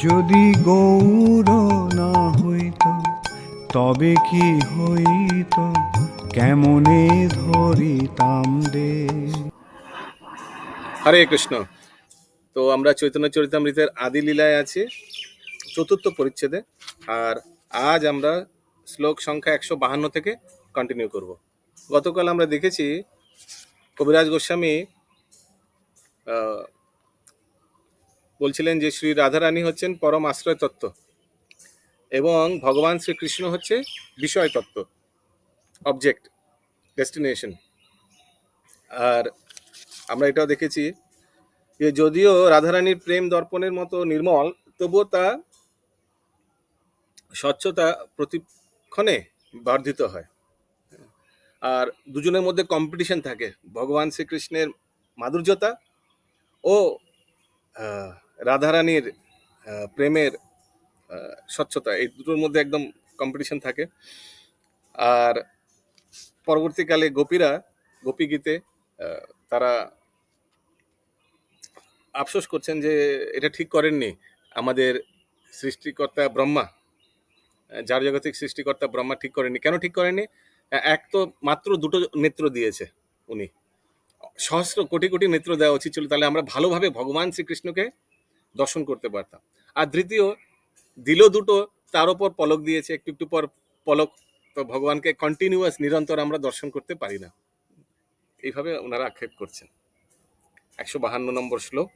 যদি গৌর না হইত তবে কি হইত, কেমনে ধরিতাম দে। হরে কৃষ্ণ। তো আমরা চৈতন্য চরিতামৃতের আদি লীলায় আছি, চতুর্থ পরিচ্ছেদে। আর আজ আমরা শ্লোক সংখ্যা 152 থেকে কন্টিনিউ করব। গতকাল আমরা দেখেছি কবিরাজ গোস্বামী বলছিলেন যে শ্রী রাধারানী হচ্ছেন পরম আশ্রয় তত্ত্ব এবং ভগবান শ্রীকৃষ্ণ হচ্ছে বিষয় তত্ত্ব, অবজেক্ট, ডেস্টিনেশন। আর আমরা এটাও দেখেছি যে যদিও রাধারানীর প্রেম দর্পণের মতো নির্মল, তবুও তা স্বচ্ছতা প্রতিক্ষণে বর্ধিত হয়। আর দুজনের মধ্যে কম্পিটিশন থাকে, ভগবান শ্রীকৃষ্ণের মাধুর্যতা ও রাধারানীর প্রেমের স্বচ্ছতা, এই দুটোর মধ্যে একদম কম্পিটিশন থাকে। আর পরবর্তীকালে গোপীরা গোপী গীতে তারা আফসোস করছেন যে এটা ঠিক করেননি আমাদের সৃষ্টিকর্তা ব্রহ্মা, যার জগতিক সৃষ্টিকর্তা ব্রহ্মা ঠিক করেননি। কেন ঠিক করেননি? এক তো মাত্র দুটো নেত্র দিয়েছে উনি, সহস্র কোটি কোটি নেত্র দেওয়া উচিত ছিল, তাহলে আমরা ভালোভাবে ভগবান শ্রীকৃষ্ণকে দর্শন করতে পারতাম। আর দ্বিতীয় দিল দুটো, তার ওপর পলক দিয়েছে, একটু একটু পর পলক, তো ভগবানকে কন্টিনিউয়াস নিরন্তর আমরা দর্শন করতে পারি না। এইভাবে ওনারা আক্ষেপ করছেন। 152 নম্বর শ্লোক।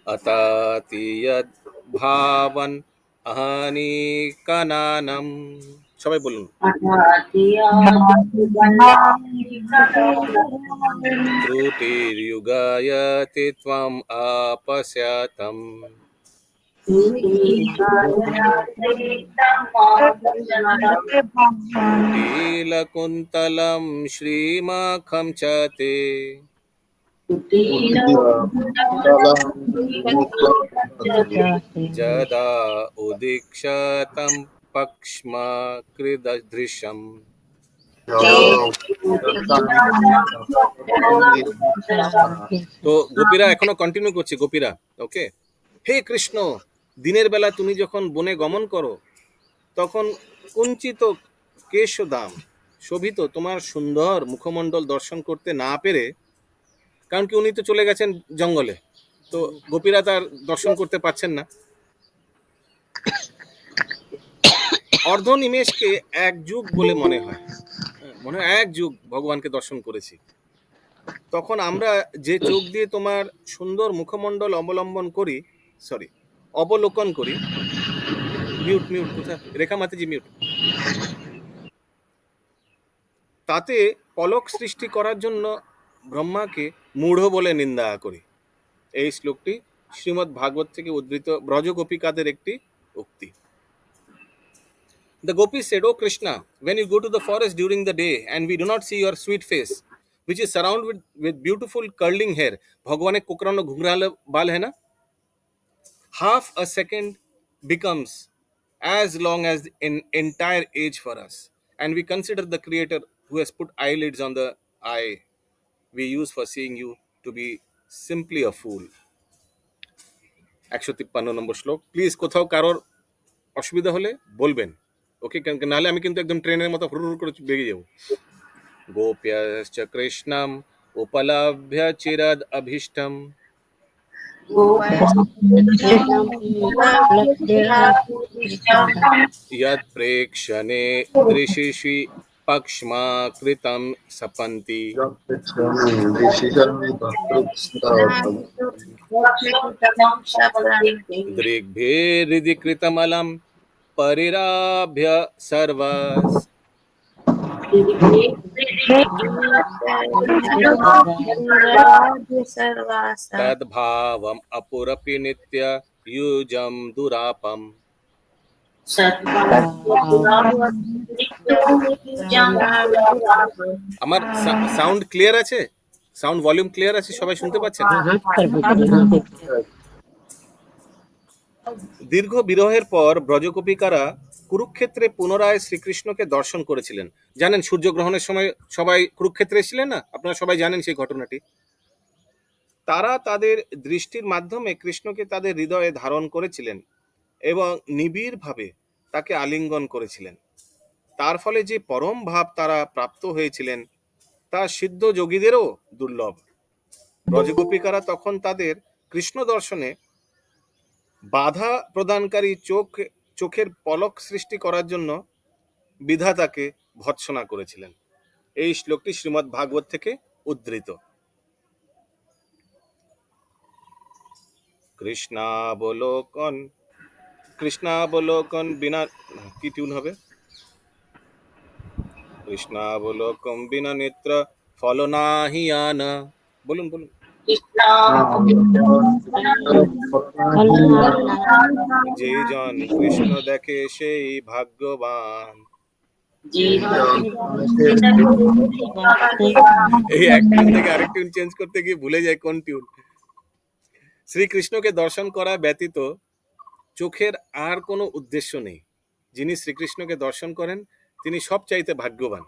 অতাতিয়দ ভাবন আহানিকানানম। সবাই বলুন। ত্রুটির্যুগায়তে ত্বম আপস্যাতম। কুটিলকুন্তলম শ্রীমাখম চ তে। যদা উদীক্ষিতম পক্ষ্মকৃদৃশম। তো গোপীরা এখনো কন্টিনিউ করছে, গোপীরা। ওকে। হে কৃষ্ণ, দিনের বেলা তুমি যখন বনে গমন করো, তখন কুঞ্চিত কেশদাম শোভিত তোমার সুন্দর মুখমণ্ডল দর্শন করতে না পেরে, কারণ কি উনি তো চলে গেছেন জঙ্গলে, তো গোপীরা তার দর্শন করতে পাচ্ছেন না। অর্ধ নিমেষকে এক যুগ বলে মনে হয়, মনে হয় এক যুগ ভগবানকে দর্শন করেছি। তখন আমরা যে চোখ দিয়ে তোমার সুন্দর মুখমণ্ডল অবলোকন করি। মিউট মিউট কোথায় রেখা মাতাজি, মিউট। তাতে পলক সৃষ্টি করার জন্য ব্রহ্মাকে মূঢ় বলে নিন্দা করি। এই শ্লোকটি শ্রীমদ্ ভাগবত থেকে উদ্ধৃত ব্রজগোপিকাদের একটি উক্তি। The gopis said, "O Krishna, when you go to the forest during the day and we do not see your sweet face, which is surrounded with beautiful curling hair, भगवान एक कुकरानो घुंघराले बाल है ना, half a second becomes as long as an entire age for us, and we consider the Creator who has put eyelids on the eye we use for seeing you to be simply a fool." 153 নম্বর শ্লোক। Please কোথাও কারোর অসুবিধা হলে বলবেন, ওকে? নাহলে আমি কিন্তু একদম ট্রেনের মতো হুড় করে বেরিয়ে যাবো। গোপ্যশ্চ কৃষ্ণম উপলভ্য চিরদ অভীষ্টম। यत् प्रेक्षणे दृशिषि पक्ष्माकृतं सपन्ति। दृग्भिर्हृदि कृतमलं परिराभ्य सर्वस्। तद्भावम् अपुरपि नित्य युजं दुरापम्। আমার সাউন্ড ক্লিয়ার আছে? সাউন্ড ভলিউম ক্লিয়ার আছে? সবাই শুনতে পাচ্ছেন? দীর্ঘ বিরহের পর ব্রজগোপিকারা কুরুক্ষেত্রে পুনরায় শ্রীকৃষ্ণকে দর্শন করেছিলেন। জানেন সূর্যগ্রহণের সময় সবাই কুরুক্ষেত্রে এসেছিলেন না? আপনারা সবাই জানেন সেই ঘটনাটি। তারা তাদের দৃষ্টির মাধ্যমে কৃষ্ণকে তাদের হৃদয়ে ধারণ করেছিলেন এবং নিবিড়ভাবে তাকে আলিঙ্গন করেছিলেন। তার ফলে যে পরম ভাব তারা প্রাপ্ত হয়েছিলেন তা সিদ্ধ যোগীদেরও দুর্লভ। ব্রজগোপিকারা তখন তাদের কৃষ্ণ দর্শনে বাধা প্রদানকারী চোখের পলক সৃষ্টি করার জন্য বিধাতাকে ভৎসনা করেছিলেন। এই শ্লোকটি শ্রীমদ্ ভাগবত থেকে উদ্ধৃত। কৃষ্ণাবলোকন বিনা, কি টিউন হবে? কৃষ্ণাবলোকন বিনা নেত্র ফলনাহিয়ানা। বলুন বলুন। যে জন কৃষ্ণ দেখে সেই ভাগ্যবান। এই এক টিউন থেকে আরেক টিউন চেঞ্জ করতে গিয়ে ভুলে যায় কোন টিউন। শ্রীকৃষ্ণকে দর্শন করা ব্যতীত চোখের আর কোনো উদ্দেশ্য নেই। যিনি শ্রীকৃষ্ণকে দর্শন করেন তিনি সবচাইতে ভাগ্যবান।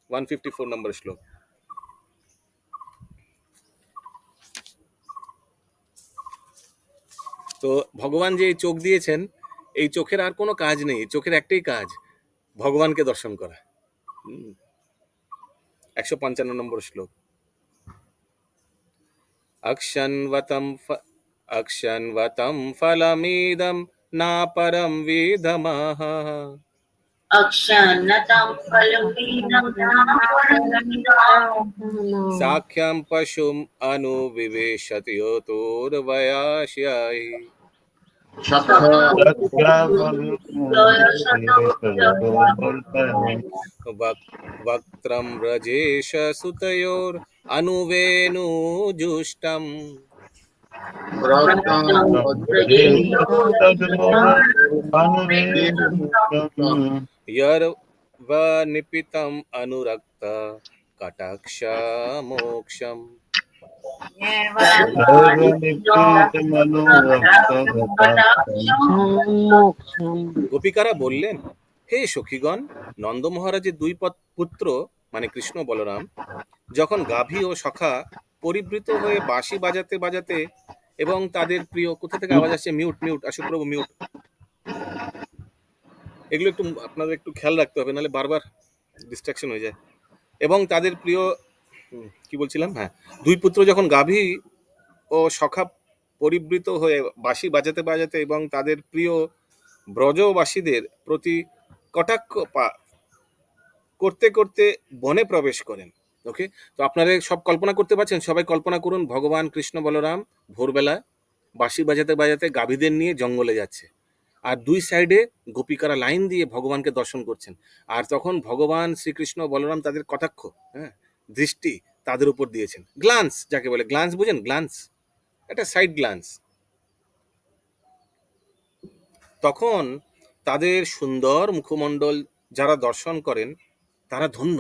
154 নম্বর শ্লোক। তো ভগবান যে এই চোখ দিয়েছেন, এই চোখের আর কোনো কাজ নেই, চোখের একটাই কাজ, ভগবানকে দর্শন করা। 155 নম্বর শ্লোক। अक्षन्वतं फलमिदं ना परं विदमः। साख्यं पशुम् अनुविवेशति योतोर्वयास्यै। वक्त्रं व्रजेश सुतयोर अनुवेणुजुष्टम्। यर्वनिपितम् अनुरक्त कटाक्ष मोक्षम्। গোপিকারা বললেন, হে সখীগণ, নন্দ মহারাজের দুই পুত্র মানে কৃষ্ণ বলরাম যখন গাভী ও সখা পরিবৃত হয়ে বাঁশি বাজাতে বাজাতে এবং তাদের প্রিয়, কোথা থেকে আওয়াজ আসছে? মিউট মিউট, অশোক প্রভু মিউট। এগুলো একটু আপনাদের একটু খেয়াল রাখতে হবে, নাহলে বারবার ডিস্ট্রাকশন হয়ে যায়। এবং তাদের প্রিয়, কি বলছিলাম, হ্যাঁ, দুই পুত্র যখন গাভী ও সখা পরিবৃত হয়ে বাঁশি বাজাতে বাজাতে এবং তাদের প্রিয় ব্রজবাসীদের প্রতি কটাক্ষ করতে করতে বনে প্রবেশ করেন। ওকে, তো আপনারা সব কল্পনা করতে পারছেন? সবাই কল্পনা করুন, ভগবান কৃষ্ণ বলরাম ভোরবেলা বাঁশি বাজাতে বাজাতে গাভীদের নিয়ে জঙ্গলে যাচ্ছে, আর দুই সাইডে গোপিকারা লাইন দিয়ে ভগবানকে দর্শন করছেন। আর তখন ভগবান শ্রীকৃষ্ণ বলরাম তাদের কটাক্ষ, হ্যাঁ, দৃষ্টি তাদের উপর দিয়েছেন। গ্লান্স, যাকে বলে গ্লান্স, বুঝেন? গ্লান্স, একটা সাইড গ্লান্স। তখন তাদের সুন্দর মুখমণ্ডল যারা দর্শন করেন তারা ধন্য,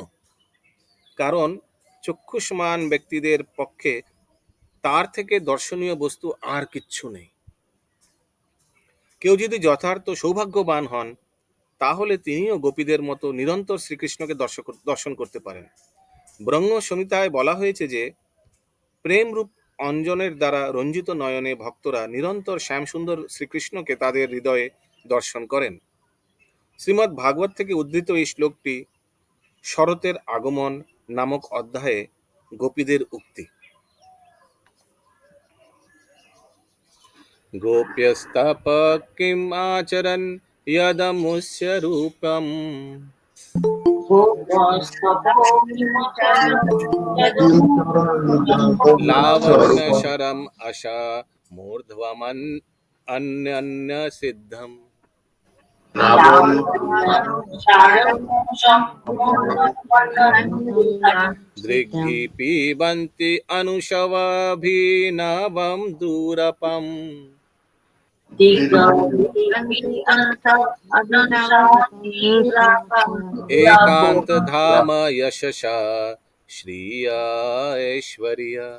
কারণ চক্ষুষ্মান ব্যক্তিদের পক্ষে তার থেকে দর্শনীয় বস্তু আর কিচ্ছু নেই। কেউ যদি যথার্থ সৌভাগ্যবান হন তাহলে তিনিও গোপীদের মতো নিরন্তর শ্রীকৃষ্ণকে দর্শন করতে পারেন। ব্রহ্ম সংহিতায় বলা হয়েছে যে প্রেমরূপ অঞ্জনের দ্বারা রঞ্জিত নয়নে ভক্তরা নিরন্তর শ্যামসুন্দর শ্রীকৃষ্ণকে তাদের হৃদয়ে দর্শন করেন। শ্রীমদ্ ভাগবত থেকে উদ্ধৃত এই শ্লোকটি শরতের আগমন নামক অধ্যায়ে গোপীদের উক্তি। গোপ্যস্তাপ কিম আচরণ यदमुष्य रूपम लावण्य शरम अशा मूर्ध्वमन अन्य सिद्धम दृग्धि पीबन्ति अनुशवाभिनवं दूरपम एकांत धाम यशसा श्रिया ऐश्वर्या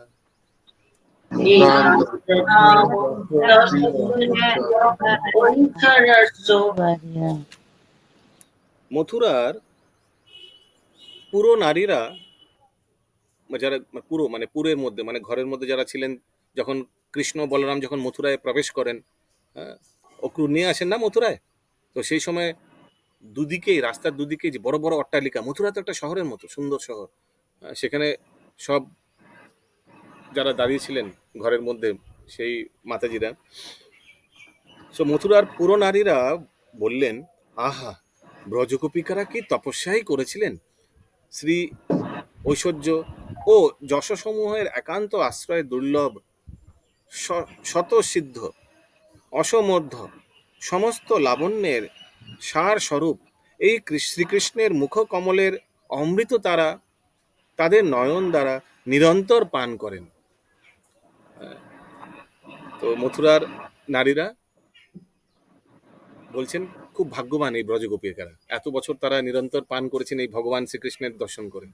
মথুরার পুরো নারীরা, যারা পুরো মানে পুরের মধ্যে মানে ঘরের মধ্যে যারা ছিলেন, যখন কৃষ্ণ বলরাম যখন মথুরায় প্রবেশ করেন, হ্যাঁ, অক্রুর নিয়ে আসেন না মথুরায়, তো সেই সময় দুদিকেই রাস্তার দুদিকেই যে বড় বড় অট্টালিকা, মথুরা তো একটা শহরের মতো সুন্দর শহর, সেখানে সব যারা দাঁড়িয়ে ছিলেন ঘরের মধ্যে সেই মাতাজিরা, সো মথুরার পুরো নারীরা বললেন, আহা, ব্রজগোপিকারা কি তপস্যাই করেছিলেন! শ্রী ঐশ্বর্য ও যশসমূহের একান্ত আশ্রয় দুর্লভ, শতসিদ্ধ, অসমর্ধ, সমস্ত লাবণ্যের সার স্বরূপ এই শ্রীকৃষ্ণের মুখকমলের অমৃত তারা তাদের নয়ন দ্বারা নিরন্তর পান করেন। তো মথুরার নারীরা বলছেন খুব ভাগ্যবান এই ব্রজগোপিকারা, এত বছর তারা নিরন্তর পান করেছেন এই ভগবান শ্রীকৃষ্ণের দর্শন করে।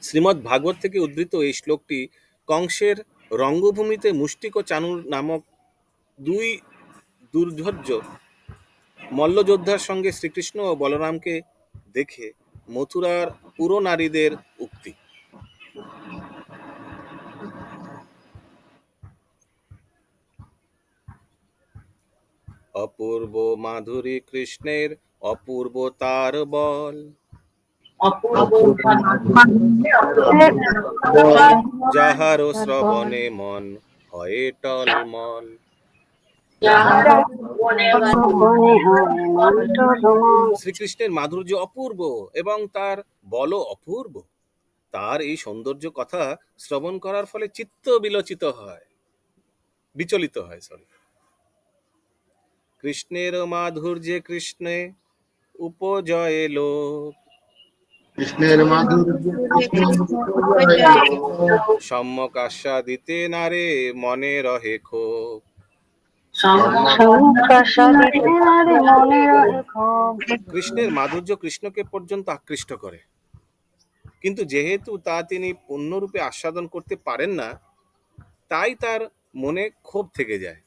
শ্রীমদ্ ভাগবত থেকে উদ্ধৃত এই শ্লোকটি কংসের রঙ্গভূমিতে মুষ্টিক ও চানুর নামক দুই দুর্ধর্য মল্লযোদ্ধার সঙ্গে শ্রীকৃষ্ণ ও বলরামকে দেখে মথুরার পুরো নারীদের উক্তি। অপূর্ব মাধুরী কৃষ্ণের অপূর্ব তার বল, যাহার শ্রবণে মন হয় টলমল। শ্রীকৃষ্ণের মাধুর্য অপূর্ব এবং তার বল অপূর্ব, তার এই সৌন্দর্য কথা শ্রবণ করার ফলে চিত্ত বিচলিত হয়। কৃষ্ণের মাধুর্যে কৃষ্ণে উপজয়ে লোক, কৃষ্ণের মাধুর্য সম্যক আস্বাদিতে নারে মনে রহে ক্ষোভ। কৃষ্ণের মাধুর্য কৃষ্ণকে পর্যন্ত আকৃষ্ট করে, কিন্তু যেহেতু তা তিনি পূর্ণরূপে আস্বাদন করতে পারেন না, তাই তার মনে ক্ষোভ থেকে যায়।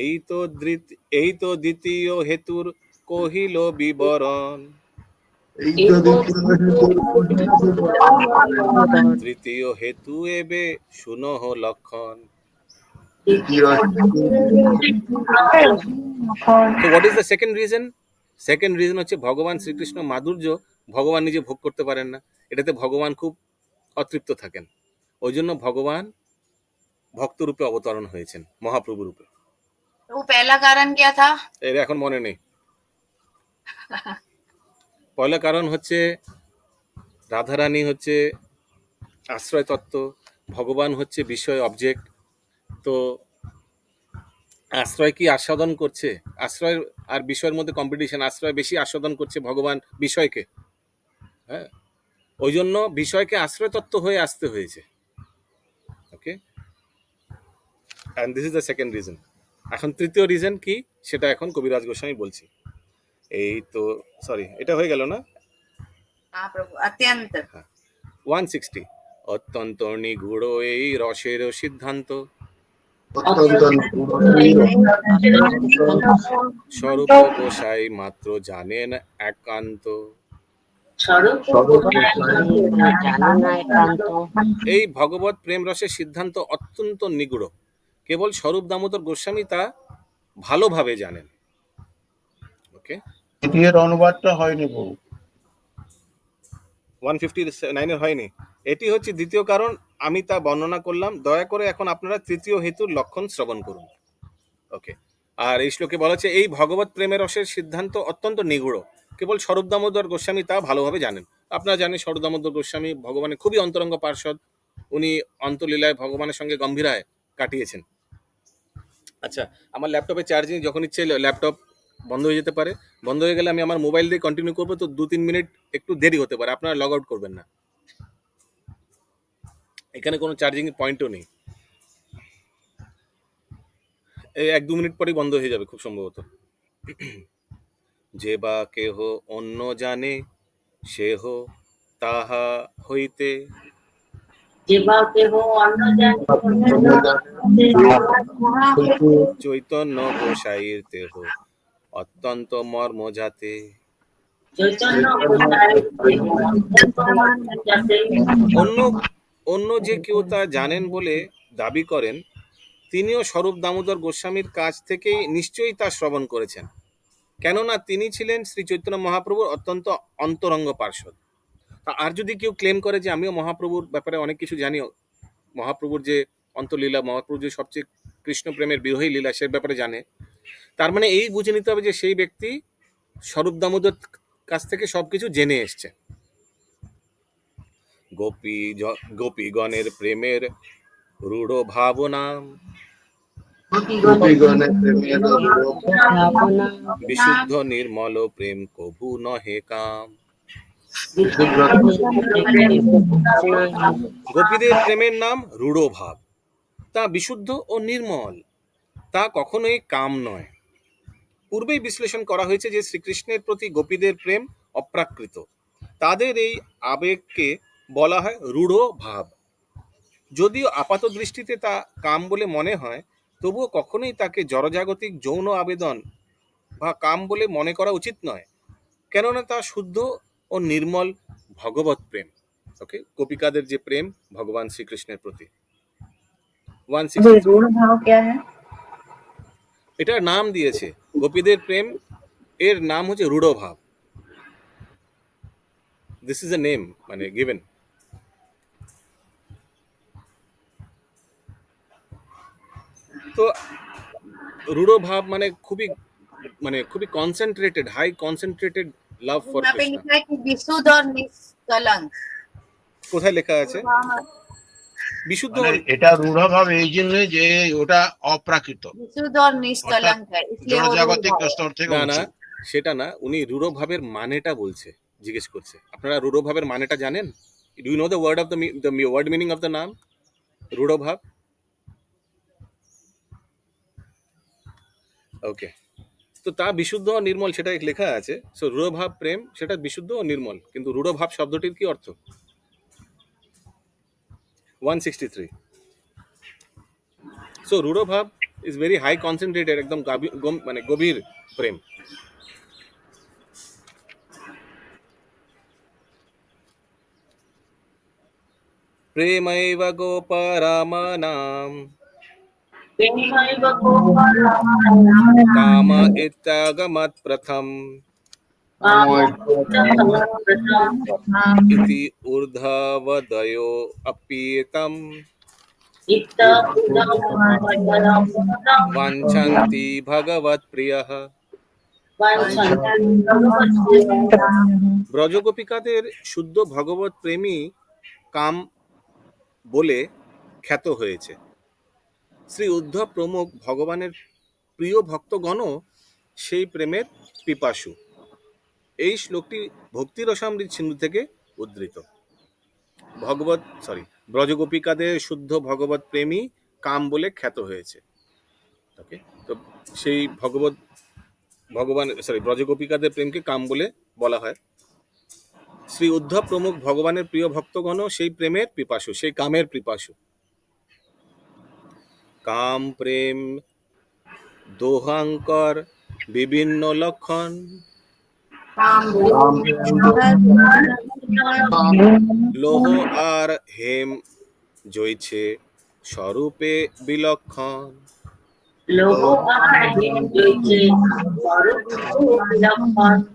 এই তো দ্বিতীয় হেতুর কহিল বিবরণ, তৃতীয় হেতু এবে শুনহ লক্ষণ। So what is the second reason? Second reason হচ্ছে ভগবান শ্রীকৃষ্ণ মাধুর্য ভগবান নিজে ভোগ করতে পারেন না, এটাতে ভগবান খুব অতৃপ্ত থাকেন, ওই জন্য ভগবান ভক্ত রূপে অবতরণ হয়েছেন, মহাপ্রভু রূপে। वो पहला कारण क्या था? এর এখন মনে নেই। পয়লা কারণ হচ্ছে রাধারানী হচ্ছে আশ্রয় তত্ত্ব, ভগবান হচ্ছে বিষয় অবজেক্ট। তো আশ্রয় কি আস্বাদন করছে, আশ্রয় আর বিষয়ের মধ্যে কম্পিটিশন, আশ্রয় বেশি আস্বাদন করছে ভগবান বিষয়কে, হ্যাঁ, ওই জন্য বিষয়কে আশ্রয় তত্ত্ব হয়ে আসতে হয়েছে। Okay, and this is the second reason. এখন তৃতীয় রিজন কি সেটা এখন কবিরাজ গোস্বামী বলছি। এই তো সরি, এটা হয়ে গেল না? हाँ प्रभु, अत्यंत 160 অত্যন্ত নিগূঢ় এই রসের সিদ্ধান্ত, স্বরূপ গোসাই মাত্র জানেন একান্ত। এই ভগবত প্রেম রসের সিদ্ধান্ত অত্যন্ত নিগূঢ়, কেবল স্বরূপ দামোদর গোস্বামী তা ভালোভাবে জানেন। ওকে, দ্বিতীয় অনুবাদটা হয়নি বহু 159 হয়নি, এটি হচ্ছে দ্বিতীয় কারণ, আমি তা বর্ণনা করলাম। দয়া করে এখন আপনারা তৃতীয় হেতুর লক্ষণ শ্রবণ করুন। ওকে, আর এই শ্লোকে বলা হচ্ছে এই ভগবত প্রেমের রসের সিদ্ধান্ত অত্যন্ত নিগূঢ়, কেবল স্বরূপ দামোদর গোস্বামী তা ভালোভাবে জানেন। আপনারা জানেন স্বরূপ দামোদর গোস্বামী ভগবানের খুবই অন্তরঙ্গ পার্ষদ, উনি অন্তলীলায় ভগবানের সঙ্গে গম্ভীরায় কাটিয়েছেন। আচ্ছা, আমার ল্যাপটপে চার্জিং যখন ইচ্ছে ল্যাপটপ বন্ধ হয়ে যেতে পারে, বন্ধ হয়ে গেলে আমি আমার মোবাইল দিয়ে কন্টিনিউ করবো, তো 2-3 মিনিট একটু দেরি হতে পারে, আপনারা লগ আউট করবেন না, এখানে কোনো চার্জিং পয়েন্টও নেই, এই 1-2 মিনিট পরেই বন্ধ হয়ে যাবে খুব সম্ভবত। যে বা কেহ অন্য জানে সেহ তাহা হইতে, চৈতন্য গোসাইর দেহ অত্যন্ত মর্ম যাতে। অন্য অন্য যে কেউ তা জানেন বলে দাবি করেন, তিনিও স্বরূপ দামোদর গোস্বামীর কাছ থেকেই নিশ্চয়ই তা শ্রবণ করেছেন, কেননা তিনি ছিলেন শ্রী চৈতন্য মহাপ্রভুর অত্যন্ত অন্তরঙ্গ পার্ষদ। আর যদি কেউ ক্লেম করে যে আমিও মহাপ্রভুর ব্যাপারে অনেক কিছু জানি, মহাপ্রভুর যে অন্তলীলা, মহাপ্রভুর যে সবচেয়ে কৃষ্ণ প্রেমের বিরোহী লীলা সে ব্যাপারে জানে, তার মানে এই বুঝে নিতে হবে যে সেই ব্যক্তি স্বরূপ দামোদর কাছ থেকে সবকিছু জেনে এসছে। গোপীগণের প্রেমের রূঢ় ভাবনা, গোপীগণের প্রেমের বিশুদ্ধ নির্মল প্রেম কভু নহে কাম। গোপীদের প্রেমের নাম রূঢ় ভাব, তা বিশুদ্ধ ও নির্মল, তা কখনোই কাম নয়। পূর্বেই বিশ্লেষণ করা হয়েছে যে শ্রীকৃষ্ণের প্রতি গোপীদের প্রেম অপ্রাকৃত, তাদের এই আবেগকে বলা হয় রূঢ় ভাব। যদিও আপাত দৃষ্টিতে তা কাম বলে মনে হয়, তবুও কখনোই তাকে জড়জাগতিক যৌন আবেদন বা কাম বলে মনে করা উচিত নয়, কেননা তা শুদ্ধ ও নির্মল ভগবত প্রেম। ওকে, গোপিকাদের যে প্রেম ভগবান শ্রীকৃষ্ণের প্রতি। 163 रूढ़ भाव क्या है? এটার নাম দিয়েছে, গোপীদের প্রেম এর নাম হচ্ছে রূঢ় ভাব। দিস ইজ এ নেম, মানে গিভেন। তো রূঢ় ভাব মানে খুবই concentrated, high concentrated love for यहाँ पे কৃষ্ণ। लिखा है कि विशुद्ध और निष्कलंक। কোথায় লেখা আছে? বিশুদ্ধ মানে এটা রূঢ়ভাবে এই জন্য যে ওটা অপ্রাকৃত, विशुद्ध और निष्कलंक है, इसलिए वो रूढ़ জড়জাগতিক भाव है। স্তর থেকে না না, উঁচু। সেটা না, উনি রূঢ় ভাবের মানেটা বলছে, জিজ্ঞেস করছে। আপনারা রূঢ় ভাবের মানেটা জানেন? Do you know the word of the word meaning of the নাম রূঢ় ভাব? ওকে, তো তা বিশুদ্ধ ও নির্মল সেটা লেখা আছে। সো রূঢ় ভাব প্রেম সেটা বিশুদ্ধ ও নির্মল, কিন্তু রূঢ় ভাব শব্দটির কি অর্থ? 163। সো রূঢ় ভাব ইজ ভেরি হাই কনসেন্ট্রেটেড, একদম মানে গভীর প্রেম। প্রেমৈব গোপরামানাম কাম ইত্যাগমৎ প্রথম ইতি ঊর্ধ্ববদয়ো অপ্যেতম বাঞ্ছন্তি ভগবৎ প্রিয়ঃ। ব্রজগোপিকাদের শুদ্ধ ভগবত প্রেমী কাম বলে খ্যাত হয়েছে। শ্রী উদ্ধব প্রমুখ ভগবানের প্রিয় ভক্তগণও সেই প্রেমের পিপাসু। এই শ্লোকটি ভক্তি রসামৃত সিন্ধু থেকে উদ্ধৃত। ব্রজগোপিকাদের শুদ্ধ ভগবত প্রেমী কাম বলে খ্যাত হয়েছে। ওকে, তো সেই ব্রজগোপিকাদের প্রেমকে কাম বলে বলা হয়। শ্রী উদ্ধব প্রমুখ ভগবানের প্রিয় ভক্তগণও সেই প্রেমের পিপাসু, সেই কামের পিপাসু। কাম প্রেম দোহাঙ্কর বিভিন্ন লক্ষণ, লোহ আর হেম জয়ছে স্বরূপে বিলক্ষণ।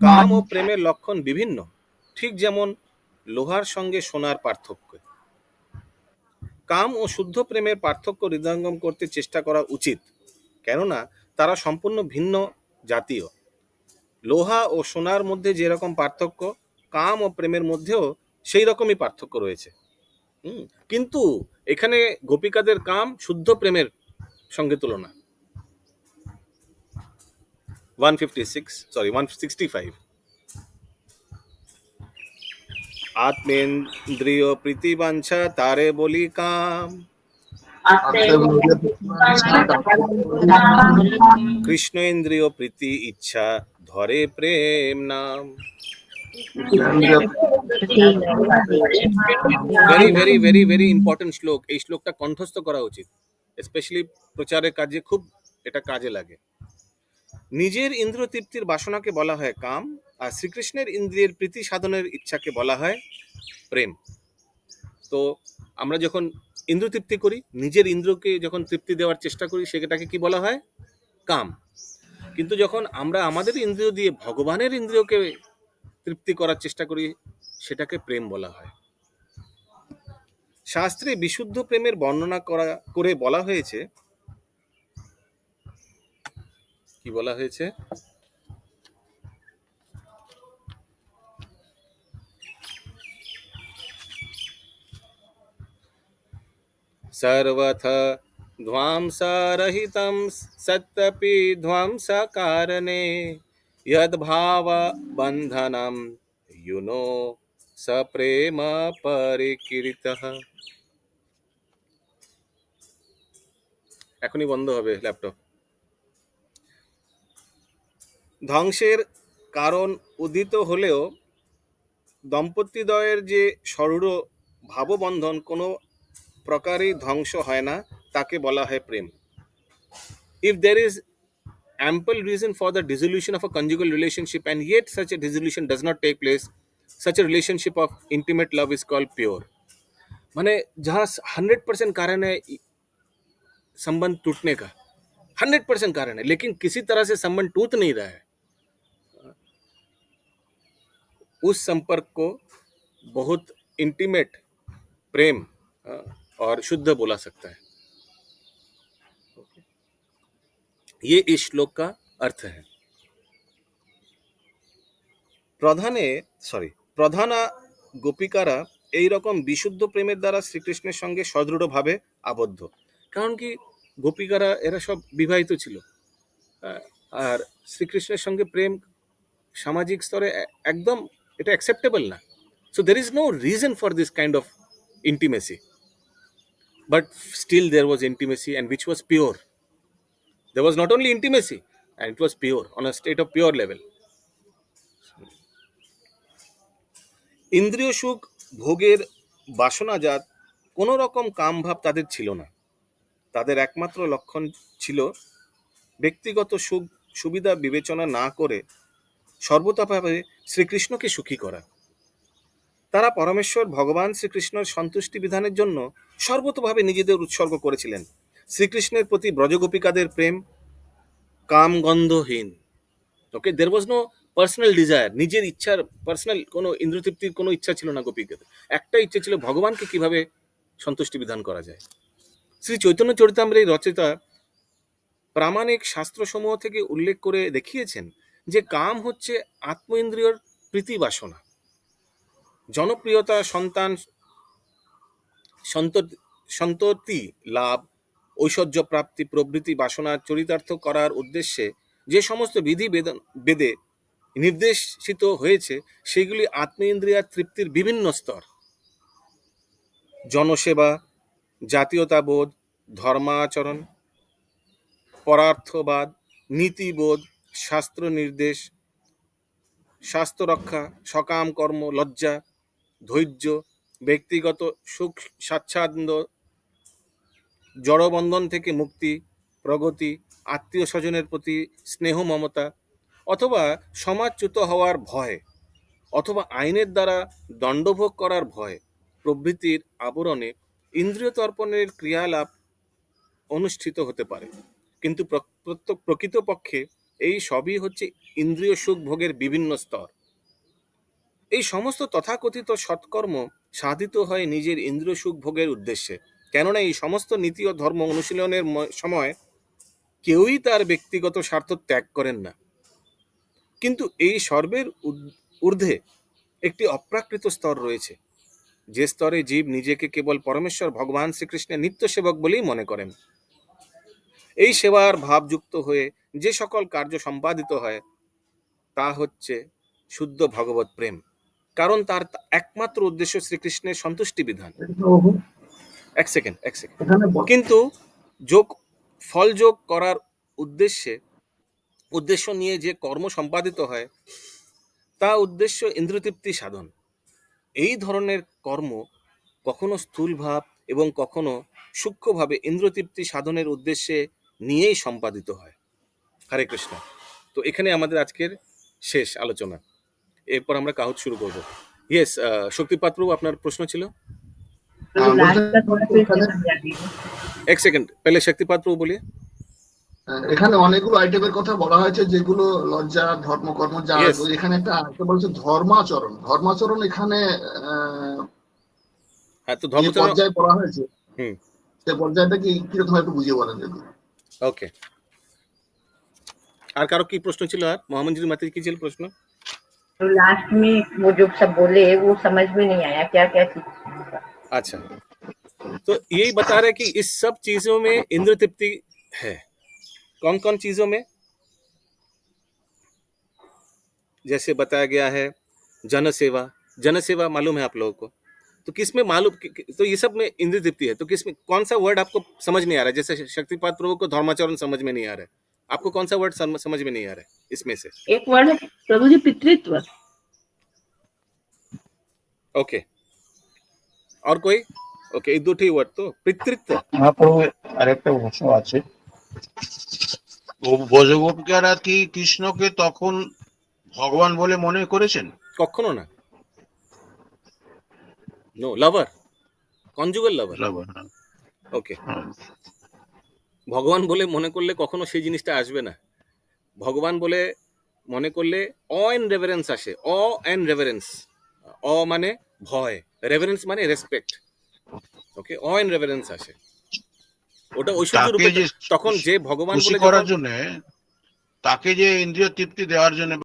কাম ও প্রেমের লক্ষণ বিভিন্ন, ঠিক যেমন লোহার সঙ্গে সোনার পার্থক্য। কাম ও শুদ্ধ প্রেমের পার্থক্য হৃদয়ঙ্গম করতে চেষ্টা করা উচিত, কেননা তারা সম্পূর্ণ ভিন্ন জাতীয়। লোহা ও সোনার মধ্যে যেরকম পার্থক্য, কাম ও প্রেমের মধ্যেও সেই রকমই পার্থক্য রয়েছে। কিন্তু এখানে গোপিকাদের কাম শুদ্ধ প্রেমের সঙ্গে তুলনা। 165 আত্মেন্দ্রিয় প্রীতিবাঞ্ছা তারে বলি কাম, কৃষ্ণেন্দ্রিয় প্রীতি ইচ্ছা ধরে প্রেম নাম। Very very very very important শ্লোক। এই শ্লোকটা কণ্ঠস্থ করা উচিত, স্পেশালি প্রচারের কাজে খুব এটা কাজে লাগে। নিজের ইন্দ্রিয় তৃপ্তির বাসনাকে বলা হয় কাম, আর শ্রীকৃষ্ণের ইন্দ্রিয়ের প্রীতি সাধনের ইচ্ছাকে বলা হয় প্রেম। তো আমরা যখন ইন্দ্র তৃপ্তি করি, নিজের ইন্দ্রকে যখন তৃপ্তি দেওয়ার চেষ্টা করি, সেটাকে কি বলা হয়? কাম। কিন্তু যখন আমরা আমাদের ইন্দ্রিয় দিয়ে ভগবানের ইন্দ্রিয়কে তৃপ্তি করার চেষ্টা করি, সেটাকে প্রেম বলা হয়। শাস্ত্রে বিশুদ্ধ প্রেমের বর্ণনা করে বলা হয়েছে, কি বলা হয়েছে? सर्वथ ध्वांसरहितं सत्यपि ध्वंसकारणे यद्भाव बंधनं युनो स प्रेम परिकीर्तितः। এখনই বন্ধ হবে ল্যাপটপ। ধ্বংসের কারণ উদিত হলেও দম্পতিদ্বয়ের যে সরূঢ় ভাববন্ধন কোনো প্রকারই ধ্বংস হয় না, তাকে বলা হয় প্রেম। If there is ample reason for the dissolution of a conjugal relationship and yet such a dissolution does not take place, such a relationship of intimate love is called pure। माने जहाँ 100% कारण है संबंध टूटने का, 100% कारण है, लेकिन किसी तरह से संबंध टूट नहीं रहा है, उस संपर्क को बहुत इंटीमेट प्रेम और शुद्ध बोला सकता है। ये इस श्लोक का अर्थ है। প্রধানা গোপিকারা এই রকম বিশুদ্ধ প্রেমের দ্বারা শ্রীকৃষ্ণের সঙ্গে সদৃঢ়ভাবে আবদ্ধ। কারণ কি, গোপিকারা এরা সব বিবাহিত ছিল, আর শ্রীকৃষ্ণের সঙ্গে প্রেম সামাজিক স্তরে একদম এটা অ্যাকসেপ্টেবল না। So there is no reason for this kind of intimacy, but still there was intimacy and which was pure. There was not only intimacy, and it was pure, on a state of pure level. ইন্দ্রিয় সুখ ভোগের বাসনাজাত কোনো রকম কামভাব তাদের ছিল না। তাদের একমাত্র লক্ষণ ছিল ব্যক্তিগত সুখ সুবিধা বিবেচনা না করে সর্বতোভাবে শ্রীকৃষ্ণকে সুখী করা। তারা পরমেশ্বর ভগবান শ্রীকৃষ্ণের সন্তুষ্টি বিধানের জন্য সর্বতোভাবে নিজেদের উৎসর্গ করেছিলেন। শ্রীকৃষ্ণের প্রতি ব্রজগোপিকাদের প্রেম কামগন্ধহীন। ওকে, দের ওয়াজ নো পার্সোনাল ডিজায়ার, নিজের ইচ্ছার পার্সোনাল কোনো ইন্দ্রতৃপ্তির কোনো ইচ্ছা ছিল না গোপীদের। একটা ইচ্ছা ছিল ভগবানকে কিভাবে সন্তুষ্টি বিধান করা যায়। শ্রী চৈতন্য চরিতামৃতের রচয়িতা প্রামাণিক শাস্ত্রসমূহ থেকে উল্লেখ করে দেখিয়েছেন যে কাম হচ্ছে আত্ম ইন্দ্রিয়র প্রীতি বাসনা। জনপ্রিয়তা, সন্ততি লাভ, ঐশ্বর্য প্রাপ্তি প্রভৃতি বাসনার চরিতার্থ করার উদ্দেশ্যে যে সমস্ত বিধি বেদে নির্দেশিত হয়েছে, সেগুলি আত্মেন্দ্রিয়ার তৃপ্তির বিভিন্ন স্তর। জনসেবা, জাতীয়তাবোধ, ধর্মাচরণ, পরার্থবাদ, নীতিবোধ, শাস্ত্র নির্দেশ, স্বাস্থ্য রক্ষা, সকাম কর্ম, লজ্জা, ধৈর্য, ব্যক্তিগত সুখ স্বাচ্ছন্দ্য, জড়বন্ধন থেকে মুক্তি, প্রগতি, আত্মীয় স্বজনের প্রতি স্নেহ মমতা, অথবা সমাজচ্যুত হওয়ার ভয়, অথবা আইনের দ্বারা দণ্ডভোগ করার ভয় প্রভৃতির আবরণে ইন্দ্রিয় তর্পণের ক্রিয়ালাপ অনুষ্ঠিত হতে পারে। কিন্তু প্রকৃতপক্ষে এই সবই হচ্ছে ইন্দ্রিয় সুখ ভোগের বিভিন্ন স্তর। এই সমস্ত তথাকথিত সৎকর্ম সাধিত হয় নিজের ইন্দ্রিয় সুখ ভোগের উদ্দেশ্যে। কেননা এই সমস্ত নীতি ও ধর্ম অনুশীলনের সময় কেউই তার ব্যক্তিগত স্বার্থ ত্যাগ করেন না। কিন্তু এই সর্বের ঊর্ধ্বে একটি অপ্রাকৃত স্তর রয়েছে, যে স্তরে জীব নিজেকে কেবল পরমেশ্বর ভগবান শ্রীকৃষ্ণের নিত্য সেবক বলেই মনে করেন। এই সেবার ভাবযুক্ত হয়ে যে সকল কার্য সম্পাদিত হয় তা হচ্ছে শুদ্ধ ভগবত প্রেম, কারণ তার একমাত্র উদ্দেশ্য শ্রীকৃষ্ণের সন্তুষ্টি বিধান। এক সেকেন্ড। কিন্তু ফল যোগ করার উদ্দেশ্য নিয়ে যে কর্ম সম্পাদিত হয় তা উদ্দেশ্য ইন্দ্রতৃপ্তি সাধন। এই ধরনের কর্ম কখনো স্থূল ভাব এবং কখনো সূক্ষ্মভাবে ইন্দ্রতৃপ্তি সাধনের উদ্দেশ্যে নিয়েই সম্পাদিত হয়। হরে কৃষ্ণ। তো এখানে আমাদের আজকের শেষ আলোচনা। এরপর আমরা কাহুত শুরু করব। ইয়েস, শক্তিপাত প্রভু, আপনার প্রশ্ন ছিল? এক সেকেন্ড, পেলে শক্তিপাত প্রভু বলিয়ে। এখানে অনেকগুলো আইটেমের কথা বলা হয়েছে, যেগুলো লজ্জা, ধর্মকর্ম, যা Yes. এখানে একটা আইটেম বলছে ধর্মাচরণ। ধর্মাচরণ এখানে হ্যাঁ, তো যে ধর্মচরণ, পর্যায়ে পড়া হয়েছে, হুম, সে পর্যায়টা কি কিরকম একটু বুঝিয়ে বলেন যদি। ওকে। আর কারো কি প্রশ্ন ছিল? আর মোহাম্মদ জিদুর মাতি কি ছিল প্রশ্ন? तो लास्ट में वो जो सब बोले वो समझ में नहीं आया, क्या क्या चीज। अच्छा, तो यही बता रहे कि इस सब चीजों में इंद्र तृप्ति है। कौन कौन चीजों में? जैसे बताया गया है जन सेवा। जन सेवा मालूम है आप लोगों को? तो किस में मालूम, तो ये सब में इंद्र तृप्ति है। तो किस में, कौन सा वर्ड आपको समझ नहीं आ रहा है? जैसे शक्तिपात प्रभु को धर्माचरण समझ में नहीं आ रहा है, आपको कौन सा वर्ड समझ में नहीं आ रहा है इसमें से? एक वर्ड है प्रभु जी, पितृत्व। ओके, और कोई? ओके, এই দুটি ওয়ার্ড তো, পিতৃত্ব। মহাপ্রভু আরেকটা প্রশ্ন আছে। ব্রজগোপিকারা কি কৃষ্ণকে তখন ভগবান বলে মনে করেছেন? কখনো না। নো, লাভার, কনজুগাল লাভার। ওকে, ভগবান বলে মনে করলে কখনো সেই জিনিসটা আসবে না। ভগবান বলে মনে করলে অ এন্ড রেভারেন্স আসে। অ এন্ড রেভারেন্স, অ মানে ভয়, রেভারেন্স মানে respect. Okay, uh and reverence আসে, ওটা ঐশ্বর্য তাকে রূপে। যে তখন যে ভগবান খুশি বলে করার যখন- জন্য, তাকে যে ইন্দ্রিয় তৃপ্তি দেওয়ার জন্য